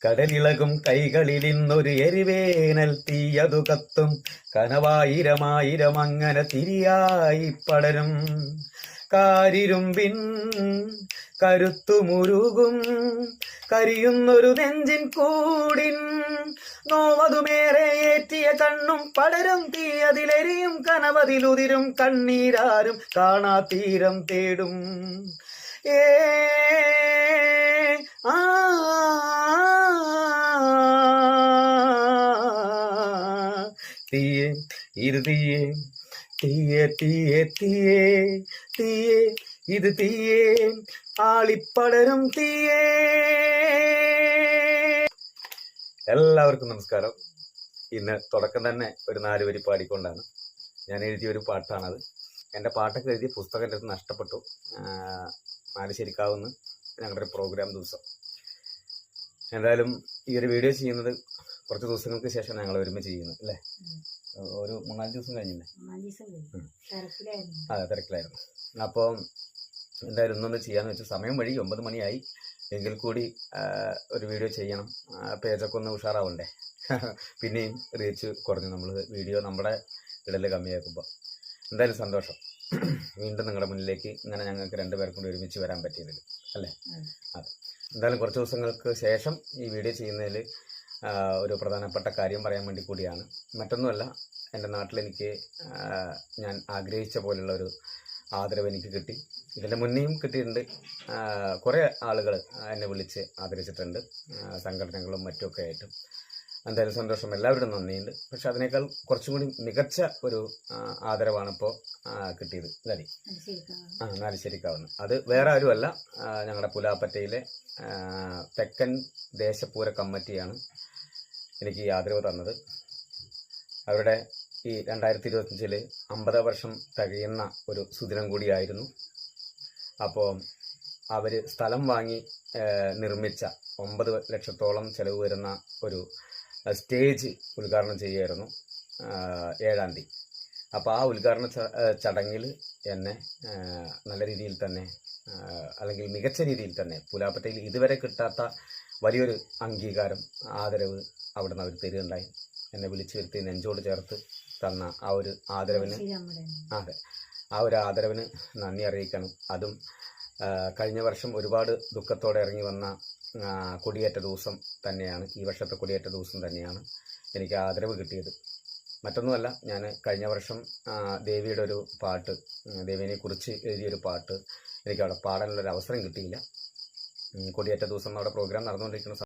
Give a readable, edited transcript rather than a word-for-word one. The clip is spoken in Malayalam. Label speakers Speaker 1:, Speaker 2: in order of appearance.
Speaker 1: കടലിളകും കൈകളിൽ ഇന്നൊരു എരിവേനൽ തീയതു കത്തും. കനവായിരമായിരം അങ്ങനെ തിരിയായി പടരും. കാരിരുമ്പിൻ കരുത്തുമുരുകും കരിയുന്നൊരു നെഞ്ചിൻ കൂടിൻ. നോവതുമേറെ ഏറ്റിയ കണ്ണും പടരും തീയതിലെരിയും കനവതിലുതിരും കണ്ണീരാരും കാണാ തീരം തേടും. ഏ ആ തീയേ ഇത് തീയേ തീയേ തീയേ തീയേ തീയേ ഇത് തീയേ ആളിപ്പടരും തീയേ. എല്ലാവർക്കും നമസ്കാരം. ഇന്ന് തുടക്കം തന്നെ ഒരു 4 വരി പാടിക്കൊണ്ടാണ്. ഞാൻ എഴുതിയൊരു പാട്ടാണത്. എൻ്റെ പാട്ടൊക്കെ എഴുതിയ പുസ്തകം എൻ്റെ അടുത്ത് നഷ്ടപ്പെട്ടു. നാലുശ്ശേരിക്കാവുന്ന് ഞങ്ങളുടെ ഒരു പ്രോഗ്രാം ദിവസം. എന്തായാലും ഈ ഒരു വീഡിയോ ചെയ്യുന്നത് കുറച്ച് ദിവസങ്ങൾക്ക് ശേഷം ഞങ്ങൾ ഒരുമിച്ച് ചെയ്യുന്നു അല്ലേ? ഒരു 3-4 ദിവസം കഴിഞ്ഞില്ലേ? അതെ, തിരക്കിലായിരുന്നു. അപ്പോൾ എന്തായാലും ഇന്നൊന്ന് ചെയ്യാന്ന് വെച്ചാൽ സമയം വഴി 9 മണിയായി. എങ്കിൽ കൂടി ഒരു വീഡിയോ ചെയ്യണം. പേജൊക്കെ ഒന്ന് ഉഷാറാവണ്ടേ? പിന്നെയും റീച്ച് കുറഞ്ഞു നമ്മൾ വീഡിയോ നമ്മുടെ ഇടയിൽ കമ്മിയാക്കുമ്പോൾ. എന്തായാലും സന്തോഷം. വീണ്ടും നിങ്ങളുടെ മുന്നിലേക്ക് ഇങ്ങനെ ഞങ്ങൾക്ക് 2 പേർക്കും കൂടി ഒരുമിച്ച് വരാൻ പറ്റിയതിൽ അല്ലേ? അതെ. എന്തായാലും കുറച്ച് ദിവസങ്ങൾക്ക് ശേഷം ഈ വീഡിയോ ചെയ്യുന്നതിൽ ഒരു പ്രധാനപ്പെട്ട കാര്യം പറയാൻ വേണ്ടി കൂടിയാണ്. മറ്റൊന്നുമല്ല, എൻ്റെ നാട്ടിലെനിക്ക് ഞാൻ ആഗ്രഹിച്ച പോലുള്ള ഒരു ആദരവ് എനിക്ക് കിട്ടി. ഇതിൻ്റെ മുന്നേയും കിട്ടിയിട്ടുണ്ട്. കുറേ ആളുകൾ എന്നെ വിളിച്ച് ആദരിച്ചിട്ടുണ്ട്, സംഘടനകളും മറ്റുമൊക്കെ ആയിട്ടും. എന്തായാലും സന്തോഷം, എല്ലാവരും നന്ദിയുണ്ട്. പക്ഷെ അതിനേക്കാൾ കുറച്ചും കൂടി മികച്ച ഒരു ആദരവാണ് ഇപ്പോൾ കിട്ടിയത്. ഇതല്ലേ? നാലുശ്ശേരിക്കാവുന്നു. അത് വേറെ ആരുമല്ല, ഞങ്ങളുടെ പുലാപ്പറ്റയിലെ തെക്കൻ ദേശപൂര കമ്മിറ്റിയാണ് എനിക്ക് ഈ ആദരവ് തന്നത്. അവരുടെ ഈ 2025 50 വർഷം തികയുന്ന ഒരു സുദിനം കൂടിയായിരുന്നു. അപ്പോൾ അവർ സ്ഥലം വാങ്ങി നിർമ്മിച്ച 9 ലക്ഷത്തോളം ചെലവ് വരുന്ന ഒരു സ്റ്റേജ് ഉദ്ഘാടനം ചെയ്യുമായിരുന്നു 7-ാം തീയതി. അപ്പോൾ ആ ഉദ്ഘാടന ചടങ്ങിൽ എന്നെ നല്ല രീതിയിൽ തന്നെ, അല്ലെങ്കിൽ മികച്ച രീതിയിൽ തന്നെ, പുലാപ്പറ്റയിൽ ഇതുവരെ കിട്ടാത്ത വലിയൊരു അംഗീകാരം, ആദരവ് അവിടുന്ന് അവർ തരികയുണ്ടായി. എന്നെ വിളിച്ചു വരുത്തി നെഞ്ചോട് ചേർത്ത് തന്ന ആ ഒരു ആദരവിന്, അതെ, ആ ഒരു ആദരവിന് നന്ദി അറിയിക്കണം. അതും കഴിഞ്ഞ വർഷം ഒരുപാട് ദുഃഖത്തോടെ ഇറങ്ങി വന്ന കൊടിയേറ്റ ദിവസം തന്നെയാണ്, ഈ വർഷത്തെ കൊടിയേറ്റ ദിവസം തന്നെയാണ് എനിക്ക് ആദരവ് കിട്ടിയത്. മറ്റൊന്നുമല്ല, ഞാൻ കഴിഞ്ഞ വർഷം ദേവിയുടെ ഒരു പാട്ട്, ദേവിനെ കുറിച്ച് എഴുതിയൊരു പാട്ട് എനിക്ക് അവിടെ പാടാനുള്ളൊരു അവസരം കിട്ടിയില്ല. കൊടിയേറ്റ ദിവസം അവിടെ പ്രോഗ്രാം നടന്നുകൊണ്ടിരിക്കുന്ന